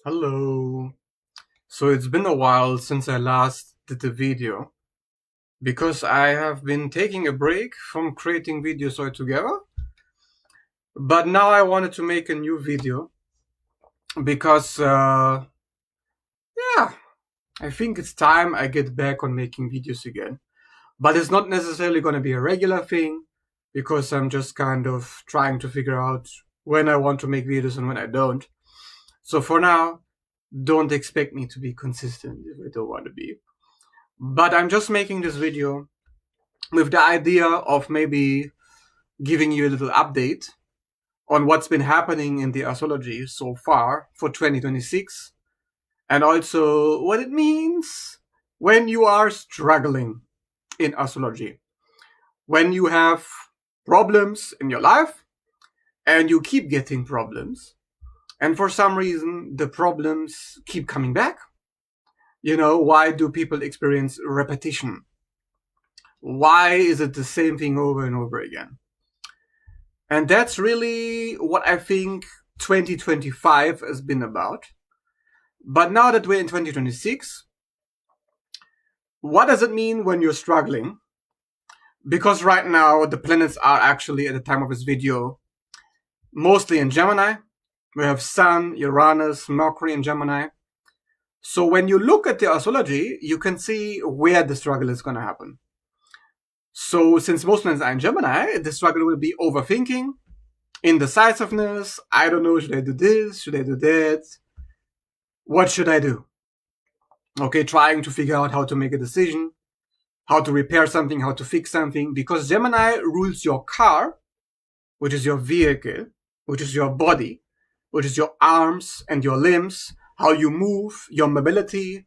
Hello. So it's been a while since I last did a video because I have been taking a break from creating videos altogether. But now I wanted to make a new video because, yeah, I think it's time I get back on making videos again. But it's not necessarily going to be a regular thing because I'm just kind of trying to figure out when I want to make videos and when I don't. So for now, don't expect me to be consistent if I don't want to be. But I'm just making this video with the idea of maybe giving you a little update on what's been happening in the astrology so far for 2026 and also what it means when you are struggling in astrology, when you have problems in your life and you keep getting problems and for some reason the problems keep coming back. Why do people experience repetition? Why is it the same thing over and over again? And that's really what I think 2025 has been about. But now that we're in 2026, what does it mean when you're struggling? Because right now the planets are actually, at the time of this video, mostly in Gemini. We have Sun, Uranus, Mercury in Gemini. So when you look at the astrology, you can see where the struggle is going to happen. So since most planets are in Gemini, the struggle will be overthinking, indecisiveness. I don't know, should I do this? Should I do that? What should I do? Okay, trying to figure out how to make a decision, how to repair something, how to fix something, because Gemini rules your car, which is your vehicle, which is your body, which is your arms and your limbs, how you move, your mobility,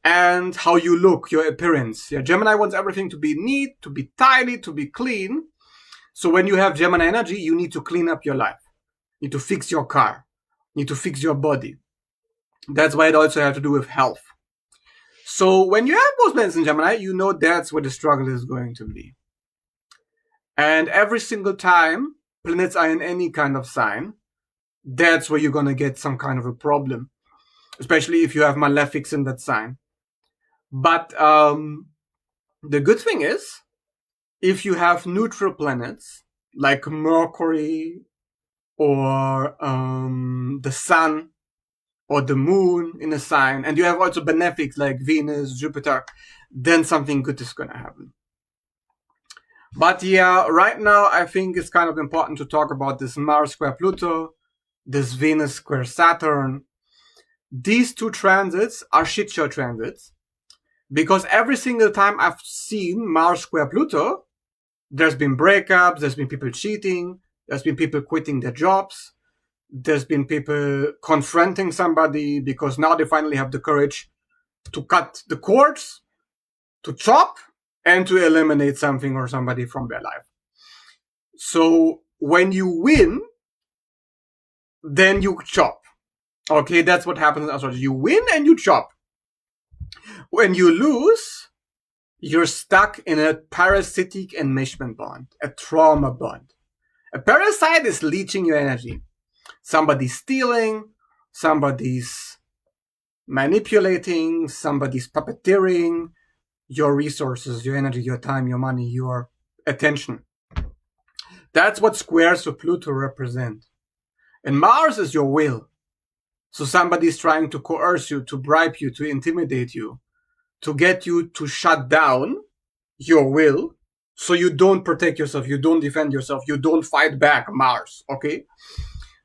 and how you look, your appearance. Yeah, Gemini wants everything to be neat, to be tidy, to be clean. So when you have Gemini energy, you need to clean up your life. You need to fix your car. You need to fix your body. That's why it also has to do with health. So when you have both planets in Gemini, you know that's where the struggle is going to be. And every single time planets are in any kind of sign, that's where you're going to get some kind of a problem, especially if you have malefics in that sign. But the good thing is, if you have neutral planets like Mercury or the Sun or the Moon in a sign, and you have also benefics like Venus, Jupiter, then something good is going to happen. But yeah, right now I think it's kind of important to talk about this Mars square Pluto, this Venus square Saturn. These two transits are shit show transits because every single time I've seen Mars square Pluto, there's been breakups, there's been people cheating, there's been people quitting their jobs, there's been people confronting somebody because now they finally have the courage to cut the cords, to chop, and to eliminate something or somebody from their life. So when you win, then you chop. Okay, that's what happens in astrology. You win and you chop. When you lose, you're stuck in a parasitic enmeshment bond, a trauma bond. A parasite is leeching your energy. Somebody's stealing, somebody's manipulating, somebody's puppeteering your resources, your energy, your time, your money, your attention. That's what squares of Pluto represent. And Mars is your will. So somebody's trying to coerce you, to bribe you, to intimidate you, to get you to shut down your will so you don't protect yourself, you don't defend yourself, you don't fight back, Mars, okay?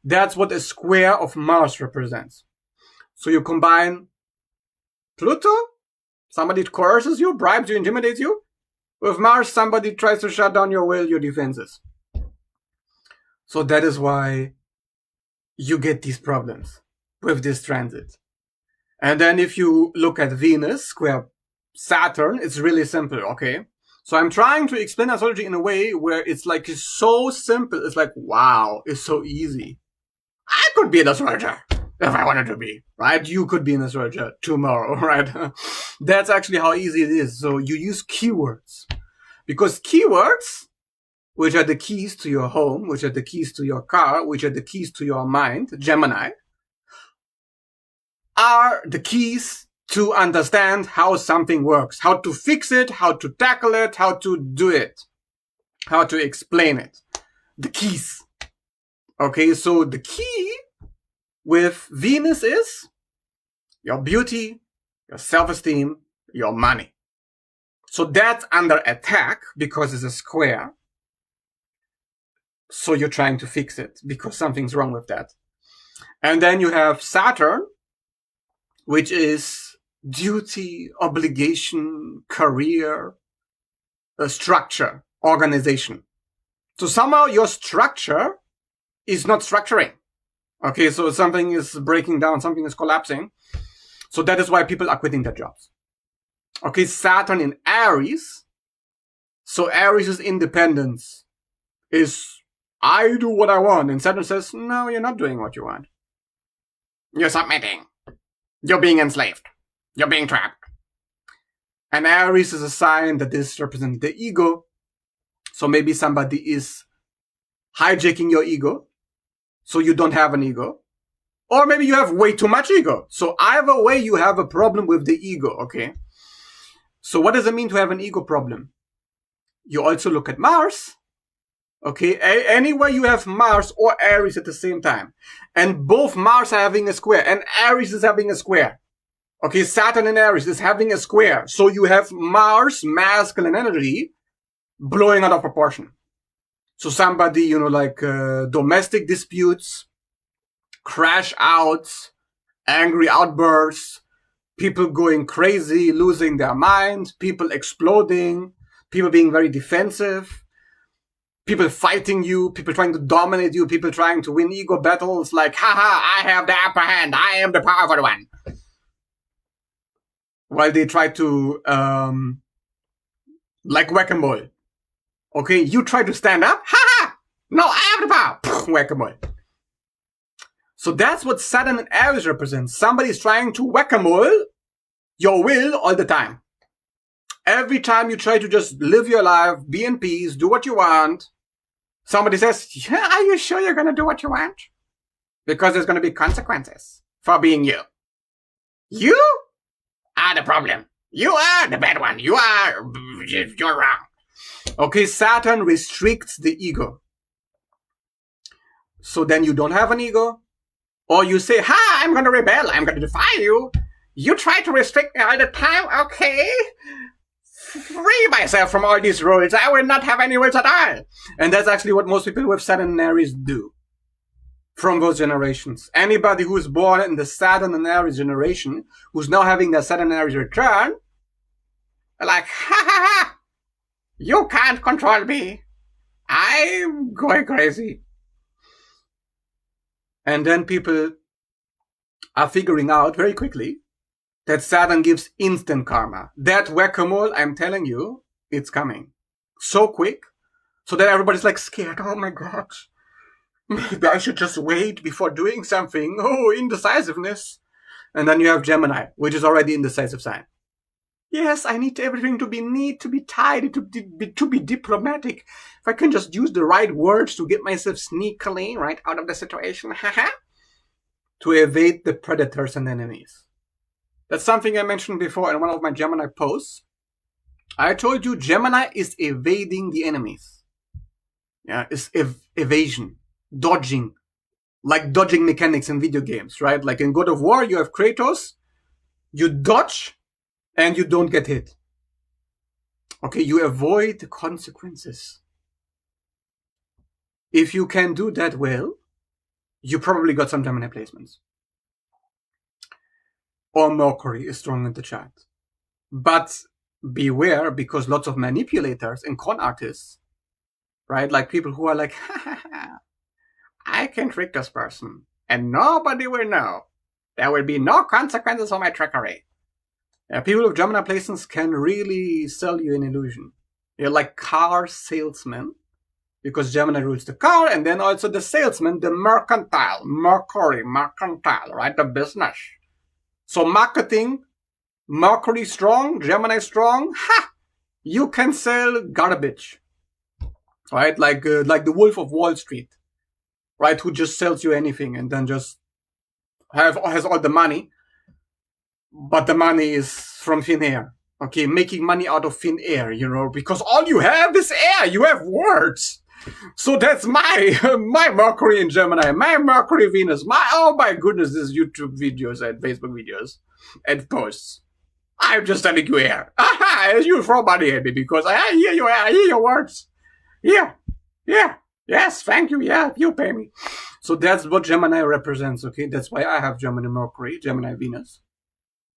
That's what a square of Mars represents. So you combine Pluto, somebody coerces you, bribes you, intimidates you. With Mars, somebody tries to shut down your will, your defenses. So that is why you get these problems with this transit. And then if you look at Venus square Saturn, it's really simple, okay? So I'm trying to explain astrology in a way where it's like it's so simple. It's like, wow, it's so easy. I could be an astrologer if I wanted to be, right? You could be an astrologer tomorrow, right? That's actually how easy it is. So you use keywords. Because keywords, which are the keys to your home, which are the keys to your car, which are the keys to your mind, Gemini, are the keys to understand how something works, how to fix it, how to tackle it, how to do it, how to explain it. The keys. Okay, so the key with Venus is your beauty, your self-esteem, your money. So that's under attack because it's a square. So you're trying to fix it because something's wrong with that. And then you have Saturn, which is duty, obligation, career, structure, organization. So somehow your structure is not structuring. Okay, so something is breaking down, something is collapsing. So that is why people are quitting their jobs. Okay, Saturn in Aries. So Aries' independence is, I do what I want. And Saturn says, no, you're not doing what you want. You're submitting. You're being enslaved. You're being trapped. And Aries is a sign that this represents the ego. So maybe somebody is hijacking your ego, so you don't have an ego. Or maybe you have way too much ego. So either way, you have a problem with the ego, okay? So what does it mean to have an ego problem? You also look at Mars. Okay, anywhere you have Mars or Aries at the same time. And both Mars are having a square and Aries is having a square. Okay, Saturn and Aries is having a square. So you have Mars, masculine energy, blowing out of proportion. So somebody, like domestic disputes, crash outs, angry outbursts, people going crazy, losing their mind, people exploding, people being very defensive, people fighting you, people trying to dominate you, people trying to win ego battles like, haha, I have the upper hand, I am the powerful one. While they try to, like whack-a-mole. Okay, you try to stand up, haha, no, I have the power, whack-a-mole. So that's what Saturn and Aries represents. Somebody's trying to whack-a-mole your will all the time. Every time you try to just live your life, be in peace, do what you want, somebody says, yeah, are you sure you're going to do what you want? Because there's going to be consequences for being you. You are the problem. You are the bad one. You're wrong. Okay, Saturn restricts the ego. So then you don't have an ego. Or you say, I'm going to rebel. I'm going to defy you. You try to restrict me all the time. Okay. Free myself from all these rules. I will not have any rules at all. And that's actually what most people with Saturn and Aries do. From those generations. Anybody who's born in the Saturn and Aries generation, who's now having their Saturn and Aries return, are like, you can't control me. I'm going crazy. And then people are figuring out very quickly that Saturn gives instant karma. That whack-a-mole, I'm telling you, it's coming. So quick, so that everybody's like scared. Oh my God. Maybe I should just wait before doing something. Oh, indecisiveness. And then you have Gemini, which is already indecisive sign. Yes, I need everything to be neat, to be tidy, to be diplomatic. If I can just use the right words to get myself sneakily right out of the situation, to evade the predators and enemies. That's something I mentioned before in one of my Gemini posts. I told you Gemini is evading the enemies. Yeah, it's evasion, dodging, like dodging mechanics in video games, right? Like in God of War, you have Kratos, you dodge, and you don't get hit. Okay, you avoid the consequences. If you can do that well, you probably got some Gemini placements. Or Mercury is strong in the chart. But beware, because lots of manipulators and con artists, right? Like people who are like, I can trick this person and nobody will know. There will be no consequences for my trickery. People with Gemini placements can really sell you an illusion. They're like car salesmen, because Gemini rules the car, and then also the salesman, the mercantile, Mercury, mercantile, right? The business. So marketing, Mercury strong, Gemini strong, you can sell garbage, right? Like the Wolf of Wall Street, right? Who just sells you anything and then just has all the money. but the money is from thin air. Okay, making money out of thin air, because all you have is air. You have words. So that's my my Mercury in Gemini, my Mercury Venus, oh my goodness, these YouTube videos and Facebook videos and posts. I'm just telling you here. You throw money at me because I hear you, I hear your words. Yeah, yes, thank you, yeah, you pay me. So that's what Gemini represents, okay? That's why I have Gemini Mercury, Gemini Venus.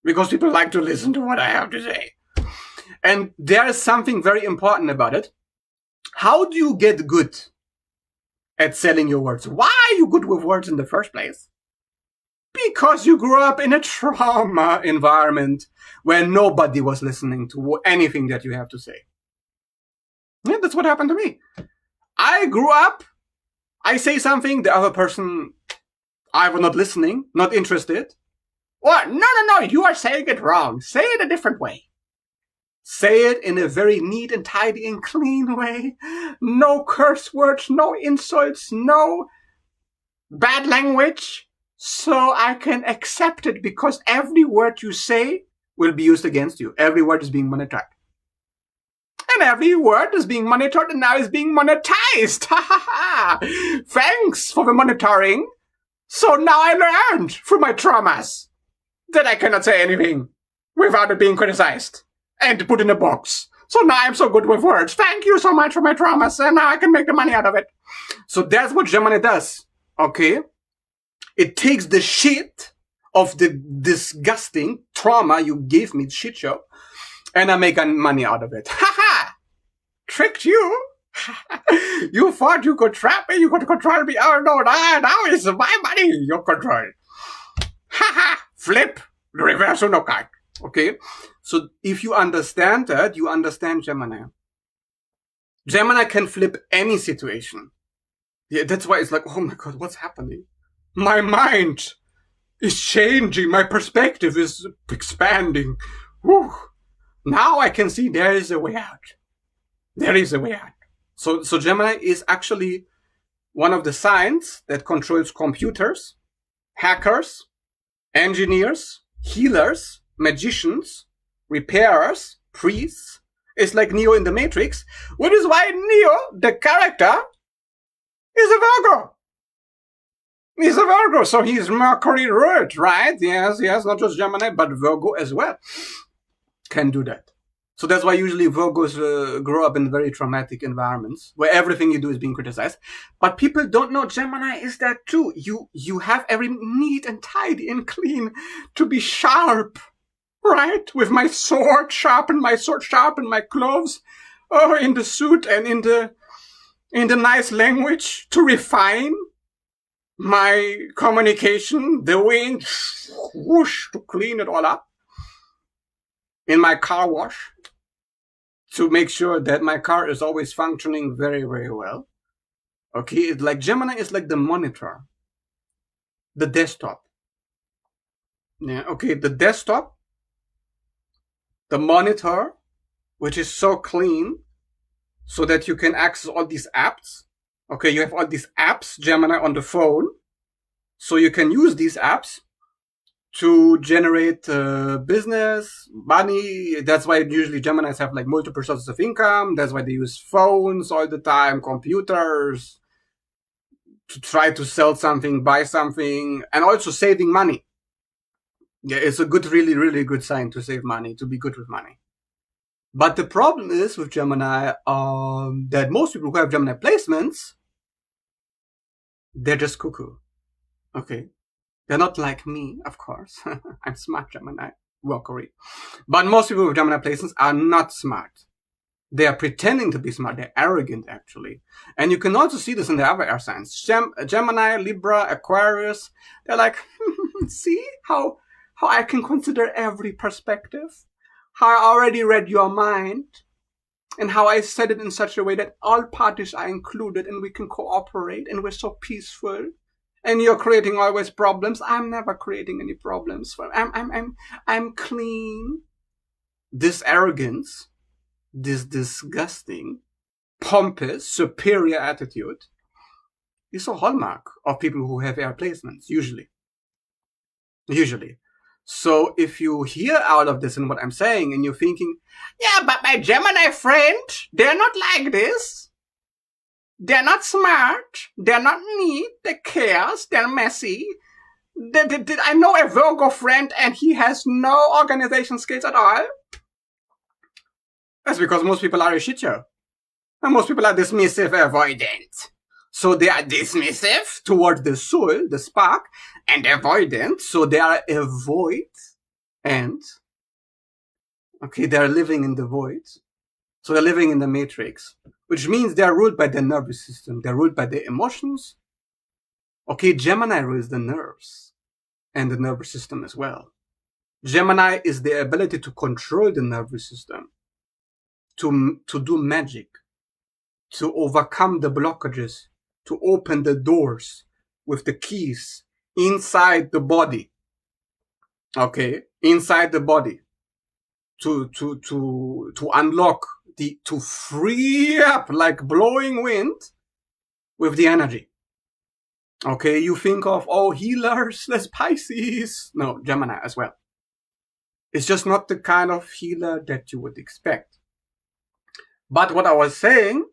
Because people like to listen to what I have to say. And there is something very important about it. How do you get good at selling your words? Why are you good with words in the first place? Because you grew up in a trauma environment where nobody was listening to anything that you have to say. Yeah, that's what happened to me. I grew up, I say something, the other person either not listening, not interested, or no, you are saying it wrong. Say it a different way. Say it in a very neat and tidy and clean way. No curse words, no insults, no bad language. So I can accept it because every word you say will be used against you. Every word is being monetized. And every word is being monitored and now is being monetized. Thanks for the monitoring. So now I learned from my traumas that I cannot say anything without it being criticized and put in a box. So now I'm so good with words. Thank you so much for my traumas, and now I can make the money out of it. So that's what Gemini does, okay? It takes the shit of the disgusting trauma you gave me, shit show, and I make money out of it. Ha! Tricked you? You thought you could trap me, you could control me. Oh no, now it's my money you control. Ha! Flip, reverse no card. Okay? So if you understand that, you understand Gemini. Gemini can flip any situation. Yeah, that's why it's like, oh my god, what's happening? My mind is changing. My perspective is expanding. Whew. Now I can see there is a way out. There is a way out. So Gemini is actually one of the signs that controls computers, hackers, engineers, healers, magicians, repairers, priests. It's like Neo in the Matrix, which is why Neo, the character, is a Virgo. He's a Virgo, so he's Mercury ruled, right? Yes, not just Gemini, but Virgo as well can do that. So that's why usually Virgos grow up in very traumatic environments where everything you do is being criticized. But people don't know Gemini is that too. You have every neat and tidy and clean to be sharp, right? With my sword, sharpen my clothes, in the suit and in the nice language to refine my communication, the wind, whoosh, to clean it all up. In my car wash, to make sure that my car is always functioning very, very well. Okay, it's like Gemini is like the monitor, the desktop. Yeah, okay, the desktop, the monitor, which is so clean, so that you can access all these apps. Okay, you have all these apps, Gemini, on the phone, so you can use these apps to generate business, money. That's why usually Geminis have like multiple sources of income. That's why they use phones all the time, computers, to try to sell something, buy something, and also saving money. Yeah, it's a good, really, really good sign to save money, to be good with money. But the problem is with Gemini that most people who have Gemini placements, they're just cuckoo. Okay. They're not like me, of course. I'm smart Gemini, Mercury. But most people with Gemini placements are not smart. They are pretending to be smart. They're arrogant, actually. And you can also see this in the other air signs. Gemini, Libra, Aquarius. They're like, see how I can consider every perspective? How I already read your mind? And how I said it in such a way that all parties are included and we can cooperate and we're so peaceful. And you're creating always problems. I'm never creating any problems. I'm clean. This arrogance, this disgusting, pompous, superior attitude is a hallmark of people who have air placements, usually. So if you hear out of this and what I'm saying and you're thinking, yeah, but my Gemini friend, they're not like this. They're not smart. They're not neat. They're chaos. They're messy. I know a Virgo friend and he has no organization skills at all. That's because most people are a shit show. And most people are dismissive, avoidant. So they are dismissive towards the soul, the spark, and avoidant. So they are a void. And, okay, they're living in the void. So they're living in the matrix, which means they're ruled by the nervous system. They're ruled by the emotions. Okay, Gemini rules the nerves and the nervous system as well. Gemini is the ability to control the nervous system, to do magic, to overcome the blockages, to open the doors with the keys inside the body. Okay, inside the body, to unlock to free up like blowing wind with the energy. Okay, you think of, oh, healers, that's Pisces. No, Gemini as well. It's just not the kind of healer that you would expect. But what I was saying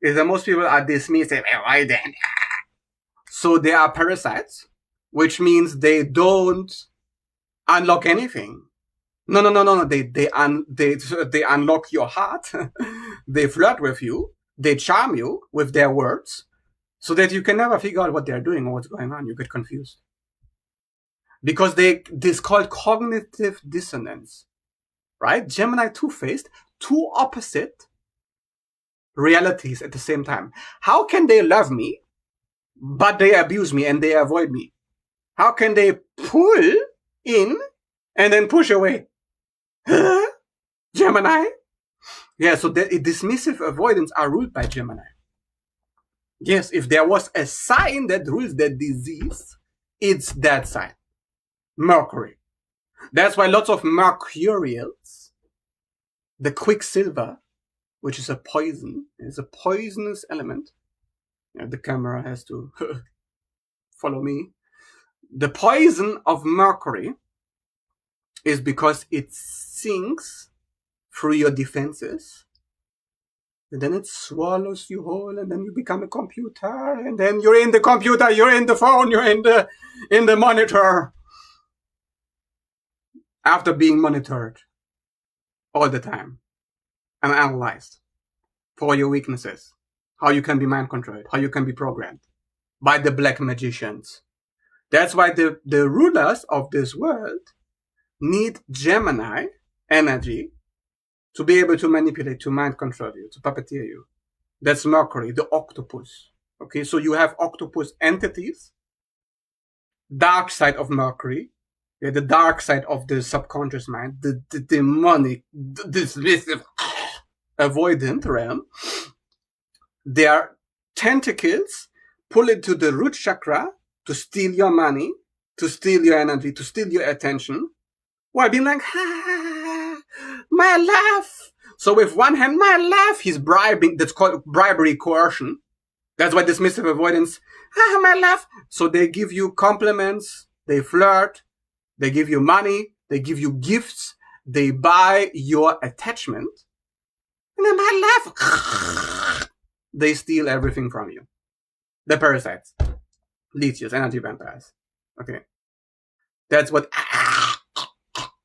is that most people are dismissive. So they are parasites, which means they don't unlock anything. No. They unlock your heart. They flirt with you. They charm you with their words so that you can never figure out what they're doing or what's going on. You get confused. Because this called cognitive dissonance, right? Gemini two-faced, two opposite realities at the same time. How can they love me, but they abuse me and they avoid me? How can they pull in and then push away? Gemini? Yeah, so the dismissive avoidance are ruled by Gemini. Yes, if there was a sign that rules the disease, it's that sign. Mercury. That's why lots of Mercurials, the quicksilver, which is a poison, is a poisonous element. Yeah, the camera has to follow me. The poison of Mercury is because it sinks through your defenses, and then it swallows you whole, and then you become a computer, and then you're in the computer, you're in the phone, you're in the monitor. After being monitored all the time and analyzed for your weaknesses, how you can be mind controlled, how you can be programmed by the black magicians. That's why the rulers of this world need Gemini energy to be able to manipulate, to mind control you, to puppeteer you. That's Mercury, the octopus. Okay, so you have octopus entities, dark side of Mercury, yeah, the dark side of the subconscious mind, the demonic, dismissive, avoidant realm. Their tentacles pull into the root chakra to steal your money, to steal your energy, to steal your attention, while being like, my laugh. So with one hand, my laugh, he's bribing. That's called bribery, coercion. That's why dismissive avoidance, my laugh. So they give you compliments, they flirt, they give you money, they give you gifts, they buy your attachment, and then my laugh, they steal everything from you. The parasites, leeches, energy vampires. Okay, that's what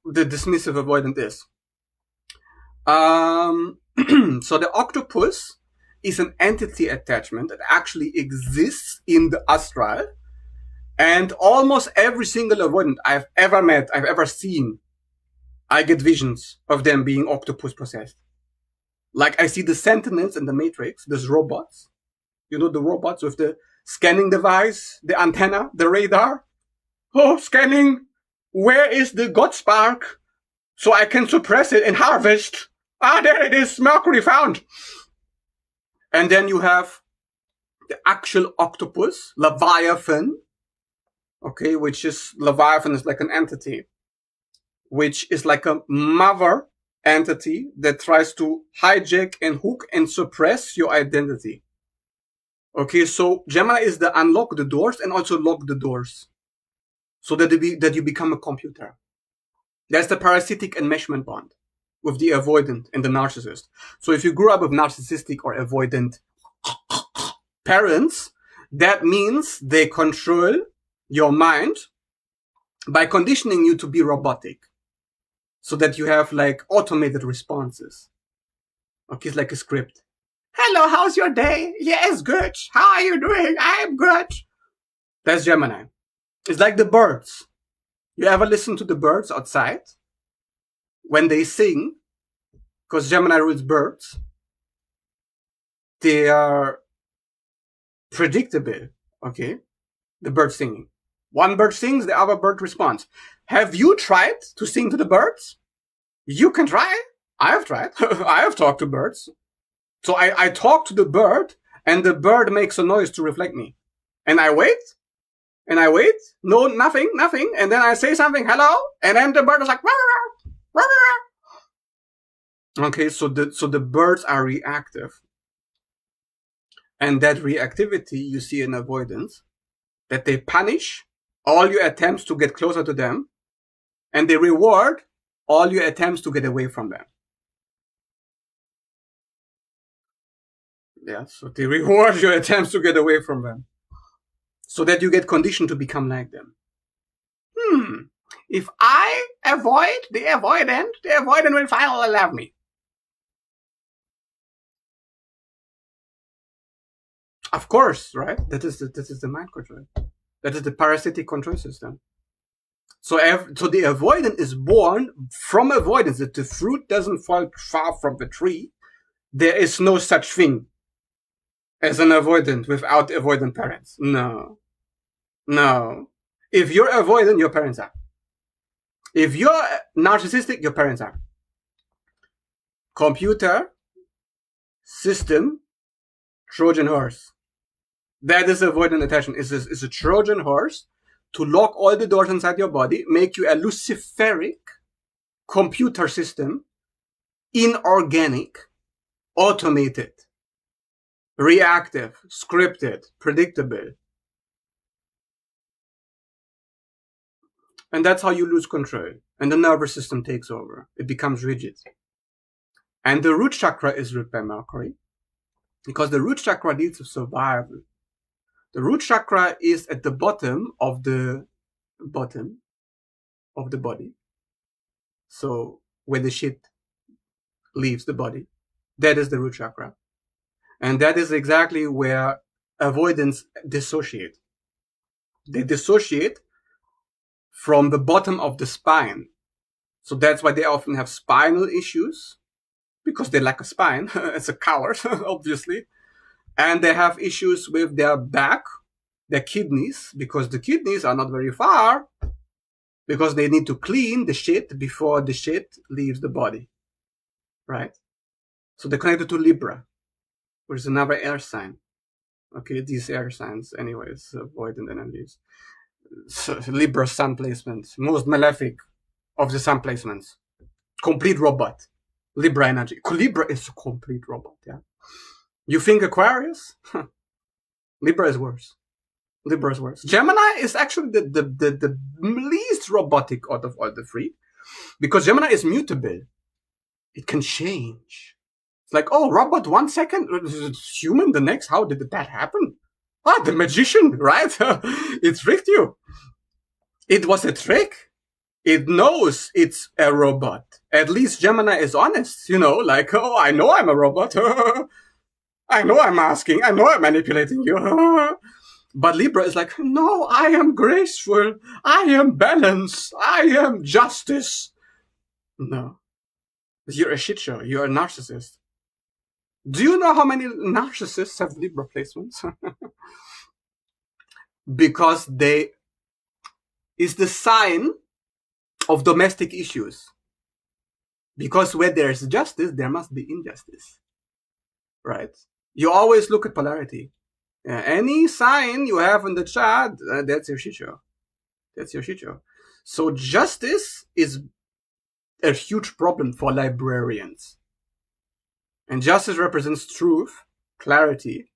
the dismissive avoidant is. So the octopus is an entity attachment that actually exists in the astral, and almost every single avoidant I've ever met, I've ever seen, I get visions of them being octopus possessed. Like I see the Sentinels in the Matrix, those robots. You know, the robots with the scanning device, the antenna, the radar. Oh, scanning. Where is the God spark? So I can suppress it and harvest. There it is, Mercury found. And then you have the actual octopus, Leviathan. Okay, which is, Leviathan is like an entity, which is like a mother entity that tries to hijack and hook and suppress your identity. Okay, so Gemini is the unlock the doors and also lock the doors, so that you become a computer. That's the parasitic enmeshment bond with the avoidant and the narcissist. So if you grew up with narcissistic or avoidant parents, that means they control your mind by conditioning you to be robotic, so that you have like automated responses. Okay, it's like a script. Hello, how's your day? Yes, good. How are you doing? I'm good. That's Gemini. It's like the birds. You ever listen to the birds outside when they sing? Because Gemini rules birds. They are predictable. Okay, the bird singing. One bird sings, the other bird responds. Have you tried to sing to the birds? You can try. I have tried. I have talked to birds. So I talk to the bird, and the bird makes a noise to reflect me. And I wait, no, nothing, and then I say something, hello, and then the bird is like, rah, rah, rah, rah. Okay, so the birds are reactive. And that reactivity you see in avoidance, that they punish all your attempts to get closer to them, and they reward all your attempts to get away from them. Yeah, so they reward your attempts to get away from them, so that you get conditioned to become like them. If I avoid the avoidant will finally love me. Of course, right? That is the mind control. That is the parasitic control system. So the avoidant is born from avoidance. That the fruit doesn't fall far from the tree. There is no such thing as an avoidant without avoidant parents. No. If you're avoidant, your parents are. If you're narcissistic, your parents are. Computer, system, Trojan horse. That is avoidant attachment. It's a Trojan horse to lock all the doors inside your body, make you a Luciferic computer system, inorganic, automated, reactive, scripted, predictable. And that's how you lose control. And the nervous system takes over. It becomes rigid. And the root chakra is ruled by Mercury, because the root chakra deals with survival. The root chakra is at the bottom of the body. So where the shit leaves the body, that is the root chakra. And that is exactly where avoidance dissociate. They dissociate from the bottom of the spine. So that's why they often have spinal issues, because they lack a spine. It's a coward, obviously. And they have issues with their back, their kidneys, because the kidneys are not very far, because they need to clean the shit before the shit leaves the body, right? So they're connected to Libra, which is another air sign. Okay, these air signs, anyways, avoidant energies. So, Libra sun placement, most malefic of the sun placements. Complete robot. Libra energy. Libra is a complete robot, yeah. You think Aquarius? Libra is worse. Gemini is actually the least robotic out of all the three, because Gemini is mutable. It can change. It's like, oh, robot 1 second, human the next. How did that happen? The magician, right? It tricked you. It was a trick. It knows it's a robot. At least Gemini is honest, like, oh, I know I'm a robot. I know I'm asking. I know I'm manipulating you. But Libra is like, no, I am graceful. I am balance. I am justice. No. You're a shit show. You're a narcissist. Do you know how many narcissists have Libra placements? Because is the sign of domestic issues. Because where there's justice, there must be injustice. Right? You always look at polarity. Any sign you have in the chart, that's your shit show. So justice is a huge problem for librarians. And justice represents truth, clarity.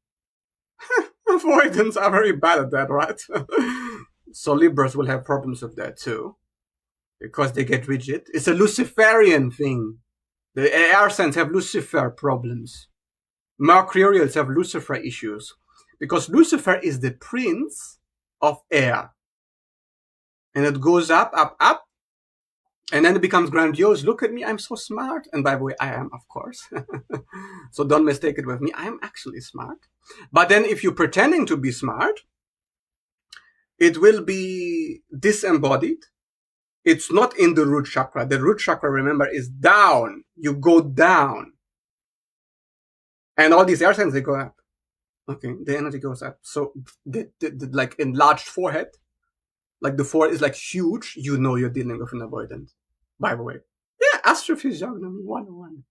Avoidance are very bad at that, right? So Libras will have problems with that too. because they get rigid. It's a Luciferian thing. The air signs have Lucifer problems. Mercurials have Lucifer issues because Lucifer is the prince of air. And it goes up, up, up, and then it becomes grandiose. Look at me, I'm so smart. And by the way, I am, of course. So don't mistake it with me. I'm actually smart. But then if you're pretending to be smart, it will be disembodied. It's not in the root chakra. The root chakra, remember, is down. You go down. And all these air signs, they go up. Okay, the energy goes up. So the like enlarged forehead, like the forehead is like huge, you know you're dealing with an avoidant. By the way. Yeah, astrophysiognomy 101.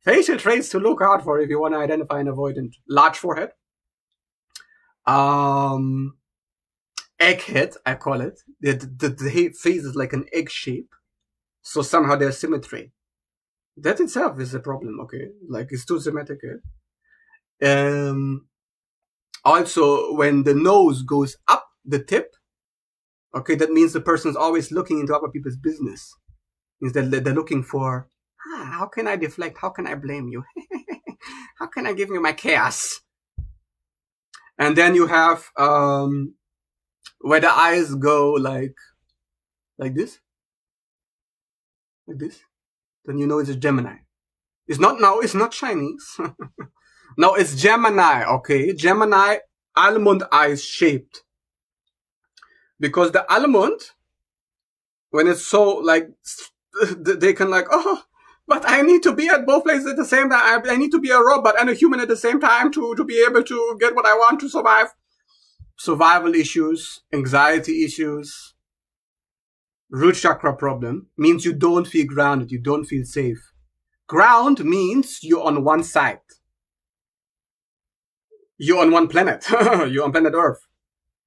Facial traits to look out for if you want to identify an avoidant. Large forehead. Egghead, I call it. The face is like an egg shape. So somehow there's symmetry. That itself is a problem, okay? Like it's too symmetrical. Also, when the nose goes up the tip, okay, that means the person's always looking into other people's business. Means that they're looking for, how can I deflect? How can I blame you? How can I give you my chaos? And then you have where the eyes go like this, like this. Then you know it's a Gemini. It's not Chinese. No, it's Gemini, okay? Gemini, almond eyes shaped. Because the almond, when it's so like, they can like, oh, but I need to be at both places at the same time. I need to be a robot and a human at the same time to be able to get what I want to survive. Survival issues, anxiety issues, root chakra problem means you don't feel grounded, you don't feel safe. Ground means you're on one side. You're on one planet. You're on planet Earth.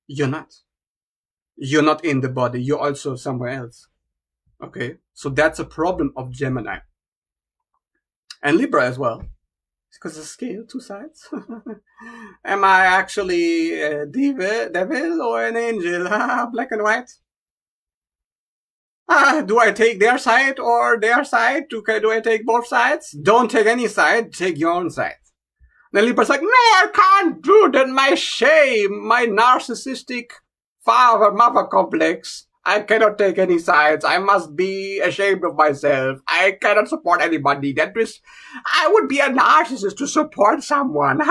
You're not. You're not in the body. You're also somewhere else. Okay? So that's a problem of Gemini. And Libra as well. Because the scale, two sides. Am I actually a devil or an angel? Black and white. Do I take their side or their side? Do I take both sides? Don't take any side. Take your own side. Then Libra's like, no, I can't do that. My shame, my narcissistic father-mother complex. I cannot take any sides. I must be ashamed of myself. I cannot support anybody. I would be a narcissist to support someone.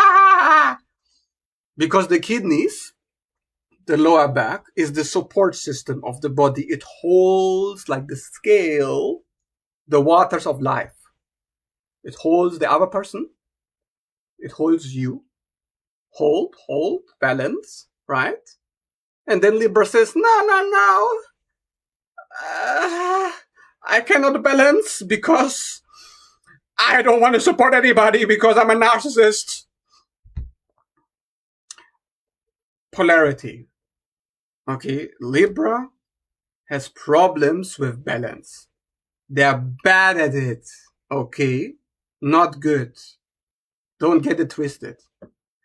Because the kidneys, the lower back, is the support system of the body. It holds, like the scale, the waters of life. It holds the other person. It holds you. Hold, balance, right? And then Libra says, no. I cannot balance because I don't want to support anybody because I'm a narcissist. Polarity. Okay, Libra has problems with balance. They're bad at it. Okay, not good. Don't get it twisted.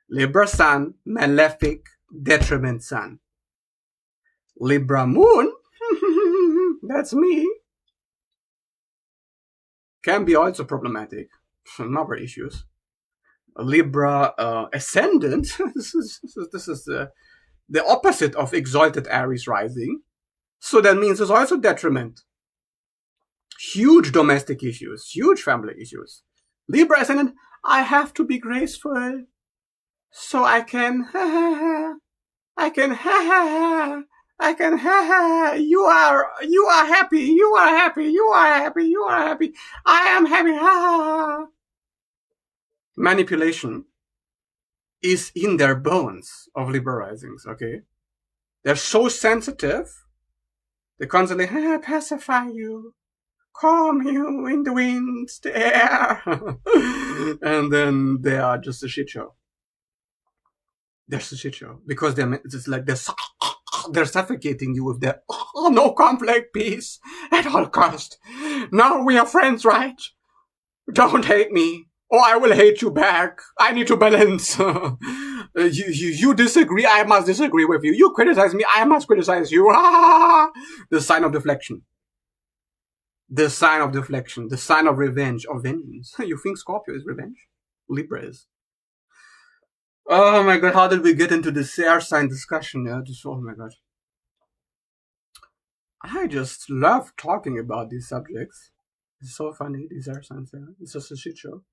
Libra Sun, malefic, detriment Sun. Libra Moon, that's me, can be also problematic. Another issues. Libra Ascendant, this is the opposite of exalted Aries rising. So that means there's also detriment. Huge domestic issues, huge family issues. Libra Ascendant, I have to be graceful so I can you are happy, I am happy, Manipulation is in their bones of Libra risings, okay? They're so sensitive, they constantly pacify you, calm you in the wind, the air. And then they are just a shit show. They're just a shit show. Because they're suffocating you with their no conflict, peace at all cost. Now we are friends, right? Don't hate me, or I will hate you back. I need to balance. You disagree, I must disagree with you. You criticize me, I must criticize you. The sign of deflection. The sign of deflection, the sign of revenge or vengeance. You think Scorpio is revenge? Libra is. Oh my god, how did we get into this air sign discussion? Yeah, just, oh my god. I just love talking about these subjects. It's so funny, these air signs. Yeah. It's just a shit show.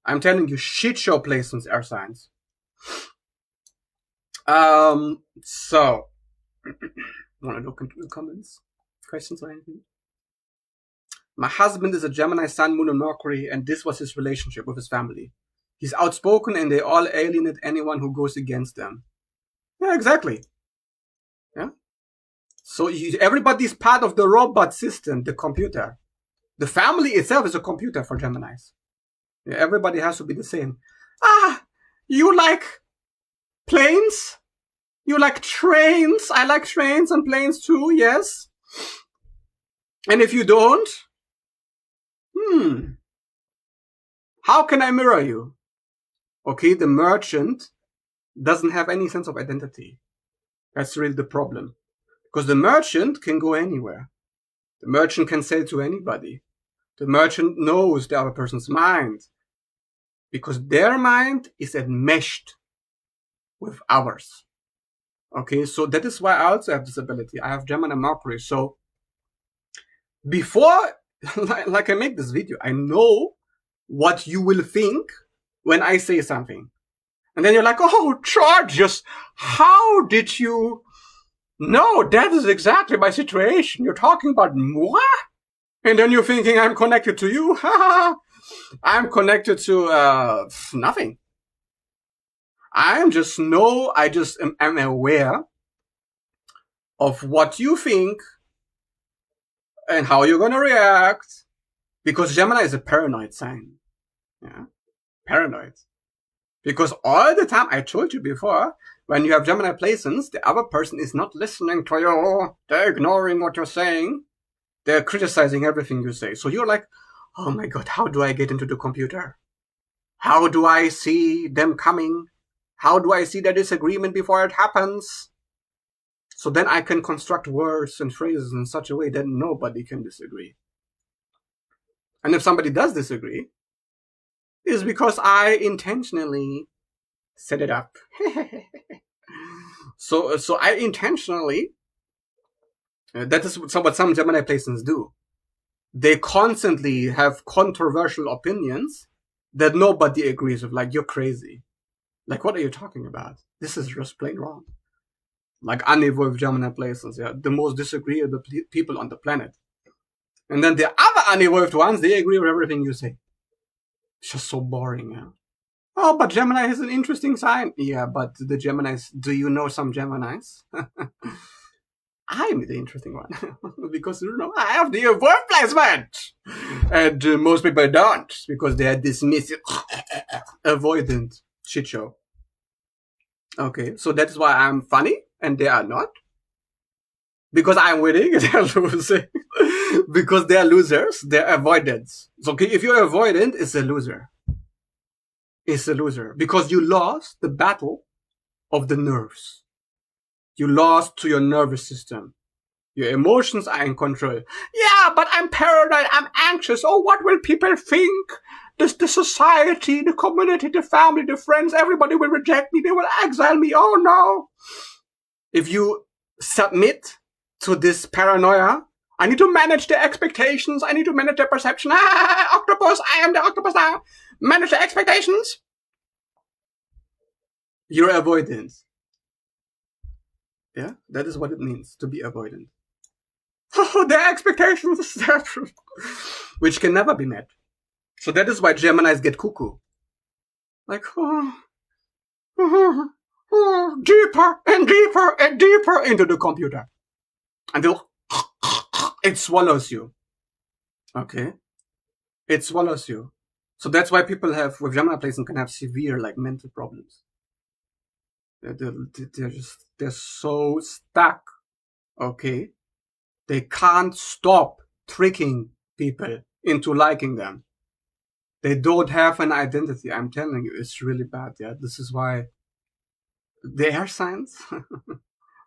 I'm telling you, shit show placements, air signs. So, want to look into the comments? Questions or anything? My husband is a Gemini, Sun, Moon, and Mercury, and this was his relationship with his family. He's outspoken, and they all alienate anyone who goes against them. Yeah, exactly. Yeah. So everybody's part of the robot system, the computer. The family itself is a computer for Geminis. Yeah, everybody has to be the same. You like planes? You like trains? I like trains and planes too, yes. And if you don't, how can I mirror you? Okay, the merchant doesn't have any sense of identity. That's really the problem. Because the merchant can go anywhere. The merchant can sell to anybody. The merchant knows the other person's mind. Because their mind is enmeshed with ours. Okay, so that is why I also have this ability. I have Gemini and Mercury. So before, like I make this video, I know what you will think when I say something. And then you're like, oh, Georgius, how did you know? That is exactly my situation. You're talking about moi? And then you're thinking I'm connected to you? I'm connected to nothing. I just am aware of what you think and how you're going to react. Because Gemini is a paranoid sign. Yeah, paranoid. Because all the time, I told you before, when you have Gemini placements, the other person is not listening to you. They're ignoring what you're saying. They're criticizing everything you say. So you're like, oh my god, how do I get into the computer? How do I see them coming? How do I see their disagreement before it happens? So then I can construct words and phrases in such a way that nobody can disagree. And if somebody does disagree, it's because I intentionally set it up. So I intentionally, that is what some Gemini placements do. They constantly have controversial opinions that nobody agrees with. Like, you're crazy. Like, what are you talking about? This is just plain wrong. Like unevolved Gemini placements, yeah, the most disagreeable people on the planet. And then the other unevolved ones, they agree with everything you say. It's just so boring, yeah. Oh, but Gemini is an interesting sign. Yeah, but the Geminis, do you know some Geminis? I'm the interesting one. Because, I have the evolved placement. And most people don't, because they are dismissive, avoidant shit show. Okay, so that's why I'm funny, and they are not. Because I'm winning, they're losing. Because they're losers, they're avoidants. So okay, if you're avoidant, it's a loser. It's a loser. Because you lost the battle of the nerves. You lost to your nervous system. Your emotions are in control. Yeah, but I'm paranoid, I'm anxious. Oh, what will people think? The society, the community, the family, the friends, everybody will reject me. They will exile me. Oh no. If you submit to this paranoia, I need to manage the expectations. I need to manage the perception. Octopus, I am the octopus now. Manage the expectations. You're avoidant. Yeah, that is what it means to be avoidant. Oh, their expectations, which can never be met. So that is why Geminis get cuckoo. Like, deeper and deeper and deeper into the computer. Until it swallows you. Okay? It swallows you. So that's why people with Gemini placement can have severe, mental problems. They're so stuck. Okay? They can't stop tricking people into liking them. They don't have an identity. I'm telling you, it's really bad. Yeah, this is why the air signs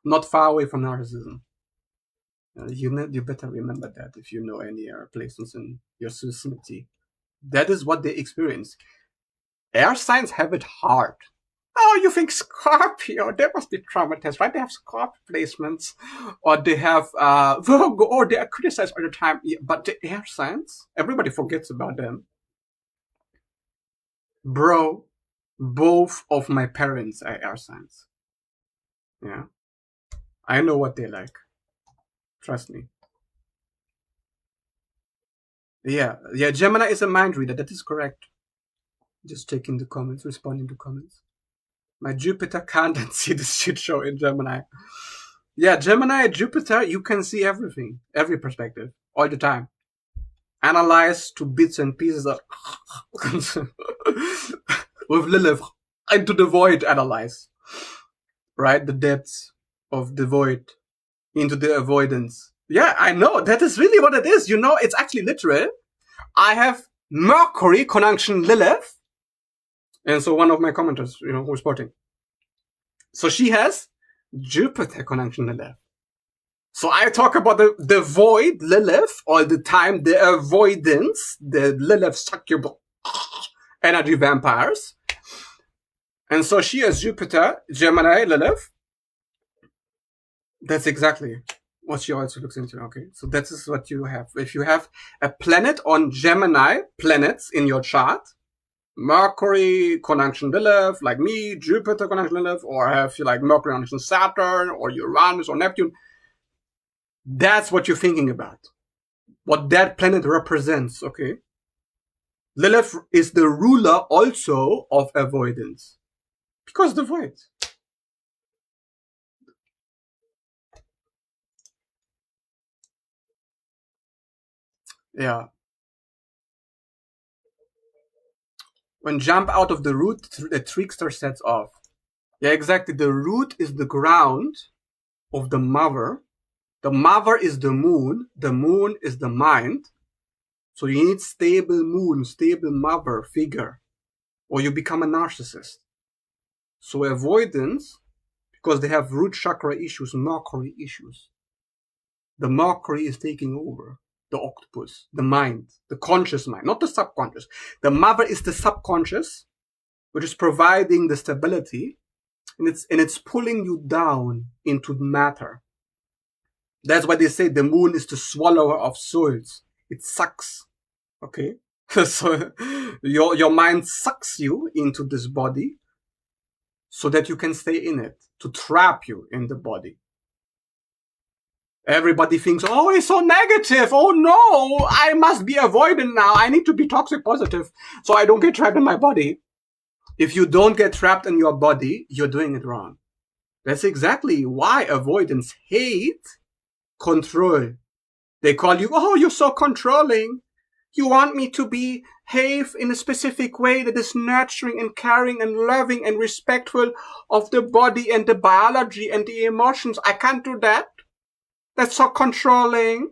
not far away from narcissism. You better remember that if you know any placements in your vicinity. That is what they experience. Air signs have it hard. Oh, you think Scorpio? They must be traumatized, right? They have Scorpio placements, or they have Virgo, or they are criticized all the time. Yeah, but the air signs, everybody forgets about them. Bro, both of my parents are air signs. Yeah, I know what they like. Trust me. Yeah, Gemini is a mind reader. That is correct. Just checking the comments, responding to comments. My Jupiter can't see the shit show in Gemini. Yeah, Gemini, Jupiter, you can see everything, every perspective, all the time. Analyze to bits and pieces of with Lilith into the void. Analyze, right? The depths of the void into the avoidance. Yeah, I know. That is really what it is. You know, it's actually literal. I have Mercury conjunction Lilith. And so one of my commenters, who's reporting. So she has Jupiter conjunction Lilith. So I talk about the void Lilith all the time, the avoidance, the Lilith succubus energy vampires. And so she has Jupiter, Gemini, Lilith. That's exactly what she also looks into. Okay, so that is what you have. If you have a planet on Gemini planets in your chart, Mercury conjunction Lilith, like me, Jupiter conjunction Lilith, or have you like Mercury conjunction Saturn, or Uranus or Neptune, that's what you're thinking about. What that planet represents, okay? Lilith is the ruler also of avoidance. Because the void. Yeah. When jump out of the root, the trickster sets off. Yeah, exactly. The root is the ground of the mother. The mother is the moon. The moon is the mind. So you need stable moon, stable mother figure, or you become a narcissist. So avoidance, because they have root chakra issues, Mercury issues. The Mercury is taking over the octopus, the mind, the conscious mind, not the subconscious. The mother is the subconscious, which is providing the stability, and it's pulling you down into matter. That's why they say the moon is the swallower of souls. It sucks. Okay? So your mind sucks you into this body so that you can stay in it, to trap you in the body. Everybody thinks, oh, it's so negative. Oh no, I must be avoidant now. I need to be toxic positive so I don't get trapped in my body. If you don't get trapped in your body, you're doing it wrong. That's exactly why avoidants hate control. They call you, oh, you're so controlling. You want me to behave in a specific way that is nurturing and caring and loving and respectful of the body and the biology and the emotions. I can't do that. That's so controlling.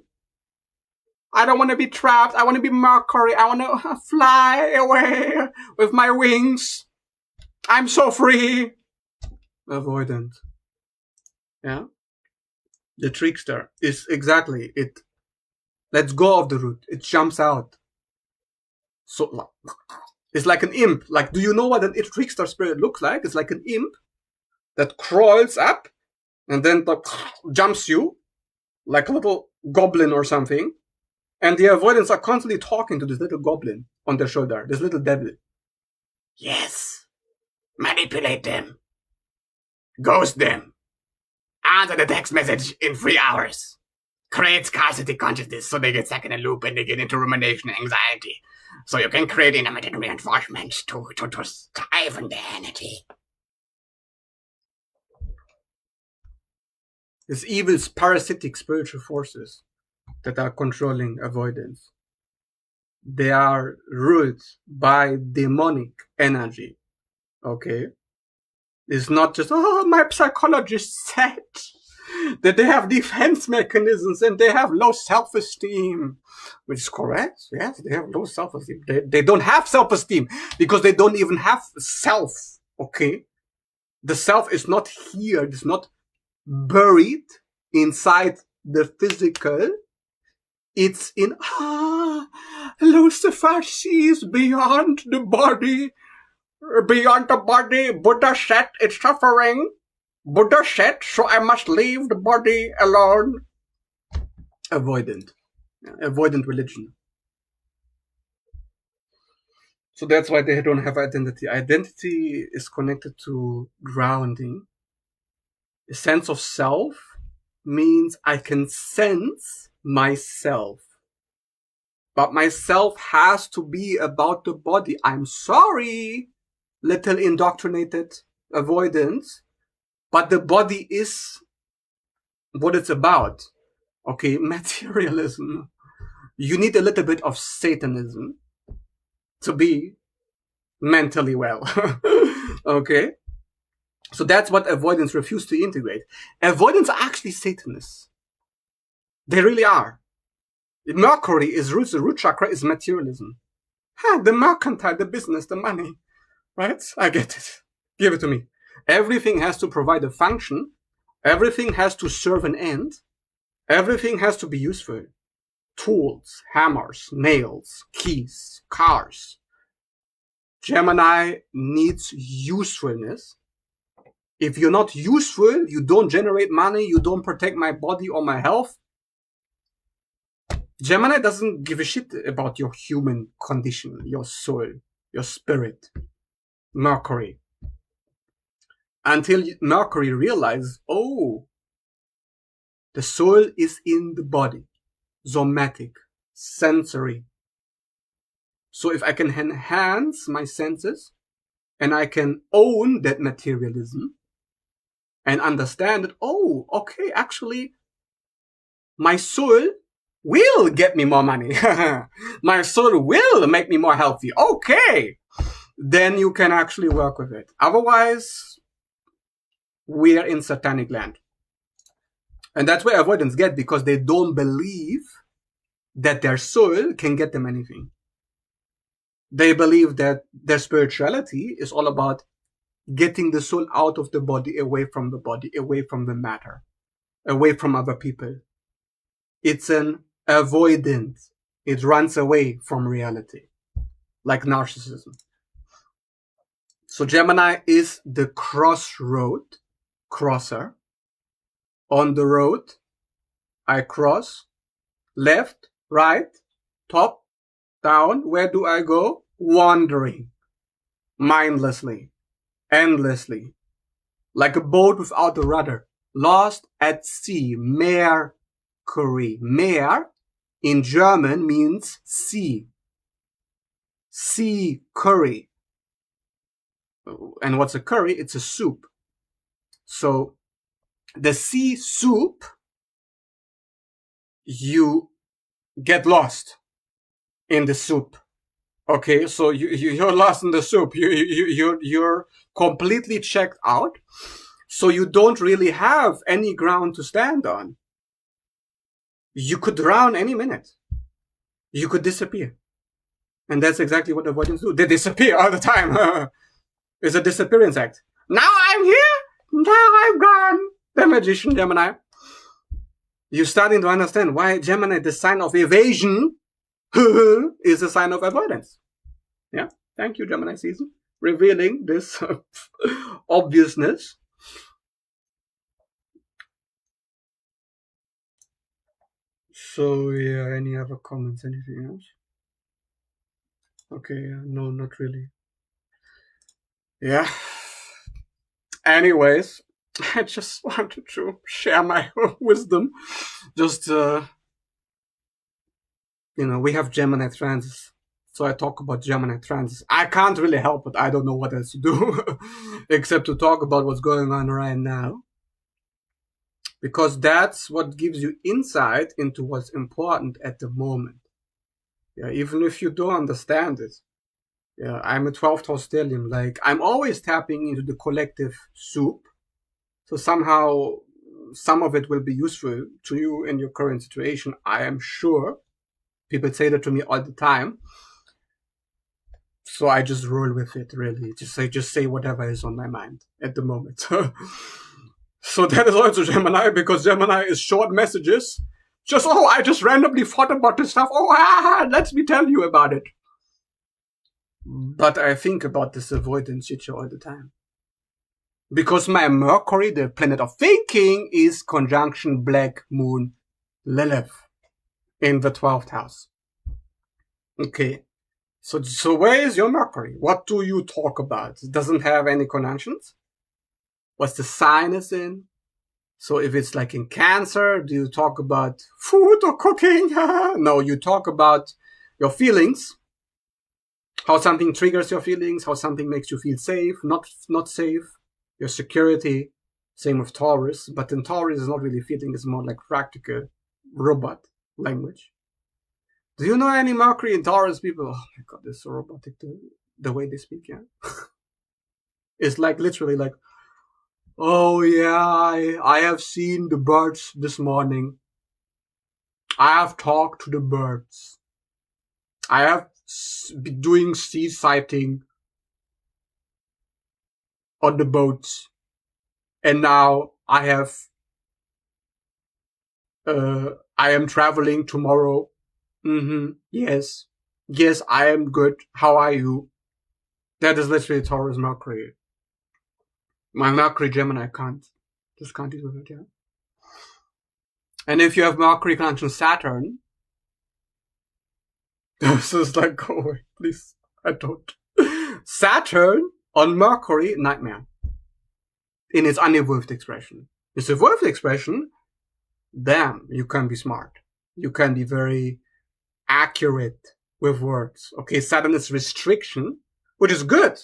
I don't want to be trapped. I want to be Mercury. I want to fly away with my wings. I'm so free. Avoidant. Yeah. The trickster is exactly it. Let's go of the root. It jumps out. So it's like an imp. Like, do you know what a trickster spirit looks like? It's like an imp that crawls up and then jumps you like a little goblin or something. And the avoidants are constantly talking to this little goblin on their shoulder, this little devil. Yes. Manipulate them. Ghost them. Answer the text message in 3 hours. Create scarcity consciousness so they get stuck in a loop and they get into rumination and anxiety. So you can create intermittent reinforcement to stifle their energy. These evil parasitic spiritual forces that are controlling avoidance. They are ruled by demonic energy. Okay? It's not just, oh, my psychologist said that they have defense mechanisms and they have low self-esteem, which is correct. Yes, they have low self-esteem. They don't have self-esteem because they don't even have self. Okay? The self is not here. It's not buried inside the physical. It's in Lucifer sees beyond the body. Beyond the body, Buddha said it's suffering. Buddha said, so I must leave the body alone. Avoidant. Avoidant religion. So that's why they don't have identity. Identity is connected to grounding. A sense of self means I can sense myself. But myself has to be about the body. I'm sorry, little indoctrinated avoidance, but the body is what it's about. Okay, materialism. You need a little bit of Satanism to be mentally well. Okay? So that's what avoidance refused to integrate. Avoidance are actually Satanists. They really are. Mercury is roots. The root chakra is materialism. The mercantile, the business, the money. Right? I get it. Give it to me. Everything has to provide a function. Everything has to serve an end. Everything has to be useful. Tools, hammers, nails, keys, cars. Gemini needs usefulness. If you're not useful, you don't generate money, you don't protect my body or my health. Gemini doesn't give a shit about your human condition, your soul, your spirit. Mercury. Until Mercury realizes, oh, the soul is in the body. Somatic, sensory. So if I can enhance my senses and I can own that materialism and understand that, oh, okay, actually, my soul will get me more money. My soul will make me more healthy. Okay. Then you can actually work with it. Otherwise, we are in satanic land. And that's where avoidance get, because they don't believe that their soul can get them anything. They believe that their spirituality is all about getting the soul out of the body, away from the matter, away from other people. It's an avoidance. It runs away from reality, like narcissism. So Gemini is the crosser. On the road, I cross, left, right, top, down. Where do I go? Wandering, mindlessly, endlessly, like a boat without a rudder, lost at sea. Mercury. Meer in German means sea. Sea curry. And what's a curry? It's a soup. So the sea soup, you get lost in the soup. Okay, so you're lost in the soup. You're completely checked out. So you don't really have any ground to stand on. You could drown any minute. You could disappear. And that's exactly what avoidance do. They disappear all the time. It's a disappearance act. Now I'm here. Now I'm gone. The magician Gemini. You're starting to understand why Gemini, the sign of evasion, is a sign of avoidance. Yeah. Thank you, Gemini season. Revealing this obviousness. So, yeah, any other comments? Anything else? Okay, no, not really. Yeah. Anyways, I just wanted to share my wisdom. Just, we have Gemini transits. So I talk about Gemini transits. I can't really help it. I don't know what else to do except to talk about what's going on right now. Because that's what gives you insight into what's important at the moment. Yeah, even if you don't understand it. Yeah, I'm a 12th house stellium. Like, I'm always tapping into the collective soup. So somehow, some of it will be useful to you in your current situation. I am sure. People say that to me all the time. So I just roll with it, really. Just say whatever is on my mind at the moment. So that is also Gemini, because Gemini is short messages. Just, oh, I just randomly thought about this stuff. Oh, let me tell you about it. But I think about this avoidance shit all the time. Because my Mercury, the planet of thinking, is conjunction Black Moon Lilith in the 12th house. Okay. So where is your Mercury? What do you talk about? It doesn't have any conjunctions? What's the sign it's in? So if it's like in Cancer, do you talk about food or cooking? No, you talk about your feelings. How something triggers your feelings, how something makes you feel safe, not safe, your security. Same with Taurus, but in Taurus is not really feeling, it's more like practical robot language. Do you know any Mercury in Taurus people? Oh my god, they're so robotic, the way they speak, yeah. It's like literally like, oh yeah, I have seen the birds this morning. I have talked to the birds. I have been doing sea sighting on the boats. And now I am traveling tomorrow. Yes. Yes, I am good. How are you? That is literally Taurus Mercury. My Mercury Gemini just can't do that, yeah. And if you have Mercury conjunction Saturn, this is like, go away, please. I don't. Saturn on Mercury, nightmare. In its unevolved expression. Its evolved expression, damn, you can be smart. You can be very accurate with words. Okay, Saturn is restriction, which is good.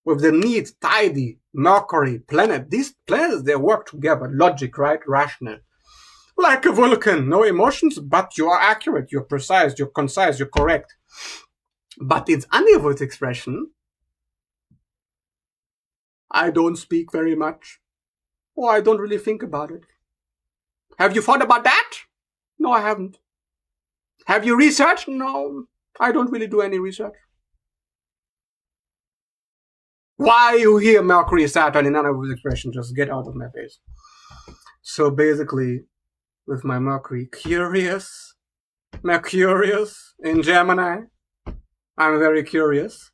With the neat, tidy, Mercury, planet. These planets, they work together. Logic, right? Rational. Like a Vulcan. No emotions, but you are accurate. You're precise. You're concise. You're correct. But its unevolved expression, I don't speak very much. Or I don't really think about it. Have you thought about that? No, I haven't. Have you researched? No, I don't really do any research. Why are you here, Mercury, Saturn, in unevolved expression? Just get out of my face. So basically, with my Mercury Mercurius in Gemini, I'm very curious.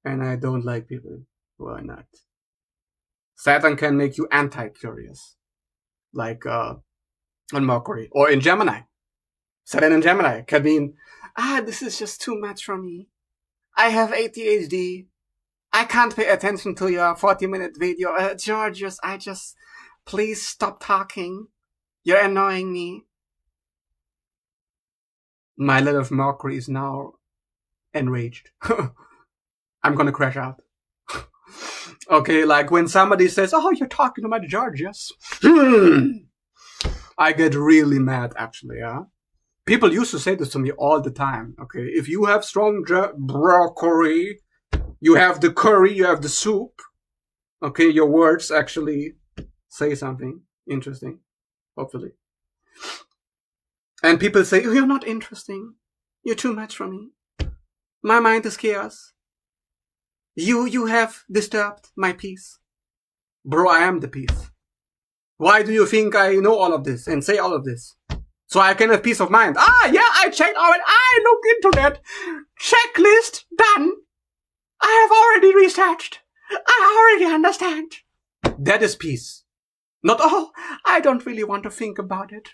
And I don't like people who are not. Saturn can make you anti-curious. Like on Mercury. Or in Gemini. Saturn in Gemini can mean, this is just too much for me. I have ADHD. I can't pay attention to your 40-minute video. Georgius, please stop talking. You're annoying me. My little Mercury is now enraged. I'm gonna crash out. Okay, like when somebody says, oh, you're talking about Georgius. I get really mad, actually, yeah? People used to say this to me all the time, okay? If you have strong broccoli, you have the curry, you have the soup, okay? Your words actually say something interesting, hopefully. And people say, oh, you're not interesting. You're too much for me. My mind is chaos. You have disturbed my peace. Bro, I am the peace. Why do you think I know all of this and say all of this? So I can have peace of mind. Yeah, I checked all it. I looked into that. Checklist done. I have already researched. I already understand. That is peace. Not, I don't really want to think about it.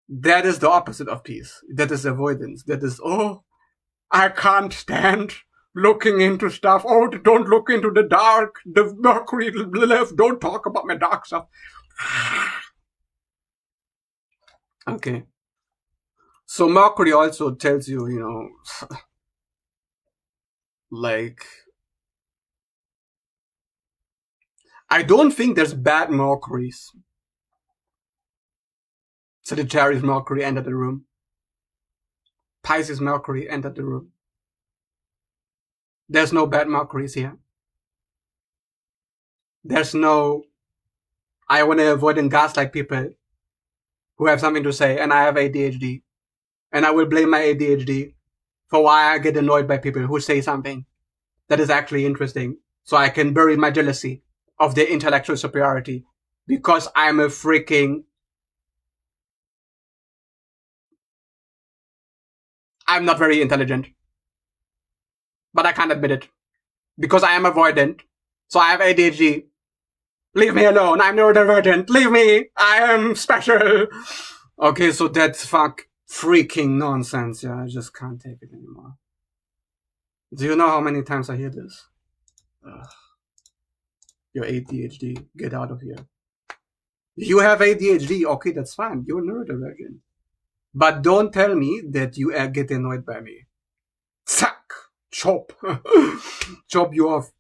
That is the opposite of peace. That is avoidance. That is, I can't stand looking into stuff. Oh, don't look into the dark. The Mercury left. Don't talk about my dark stuff. Okay. So Mercury also tells you, like, I don't think there's bad Mercuries. Sagittarius Mercury entered the room. Pisces Mercury entered the room. There's no bad Mercuries here. There's no, I want to avoid and gaslight people who have something to say, and I have ADHD. And I will blame my ADHD for why I get annoyed by people who say something that is actually interesting, so I can bury my jealousy. of their intellectual superiority because I'm a freaking... I'm not very intelligent. But I can't admit it. Because I am avoidant. So I have ADHD. Leave me alone. I'm neurodivergent. Leave me. I am special. Okay, so that's freaking nonsense. Yeah, I just can't take it anymore. Do you know how many times I hear this? Ugh. Your ADHD. Get out of here. You have ADHD. Okay, that's fine. You're neurodivergent. But don't tell me that you get annoyed by me. Zack! Chop! Chop you off.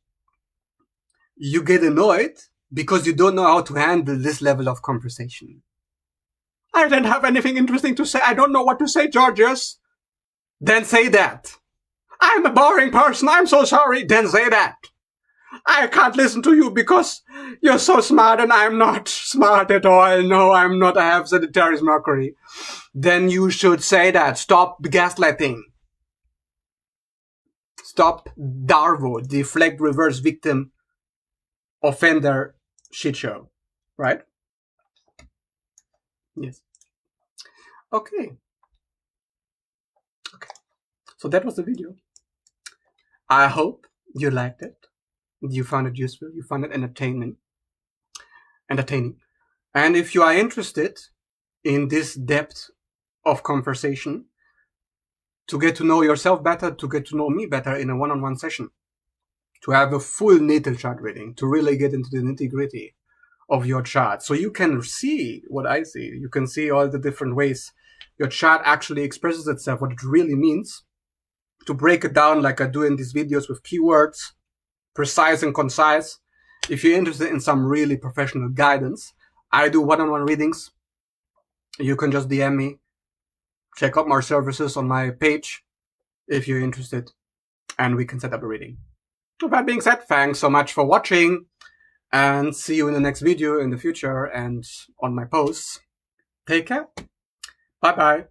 You get annoyed because you don't know how to handle this level of conversation. I don't have anything interesting to say. I don't know what to say, Georgios. Then say that. I'm a boring person. I'm so sorry. Then say that. I can't listen to you because you're so smart and I'm not smart at all. No, I'm not. I have Sagittarius Mercury. Then you should say that. Stop gaslighting. Stop Darvo, deflect, reverse, victim, offender shit show. Right? Yes. Okay. So that was the video. I hope you liked it. You found it useful. You found it entertaining. And if you are interested in this depth of conversation, to get to know yourself better, to get to know me better in a one-on-one session, to have a full natal chart reading, to really get into the nitty-gritty of your chart, so you can see what I see. You can see all the different ways your chart actually expresses itself, what it really means, to break it down like I do in these videos with keywords, precise and concise. If you're interested in some really professional guidance, I do one-on-one readings. You can just DM me. Check out more services on my page if you're interested, and we can set up a reading. With that being said, thanks so much for watching, and see you in the next video in the future and on my posts. Take care. Bye-bye.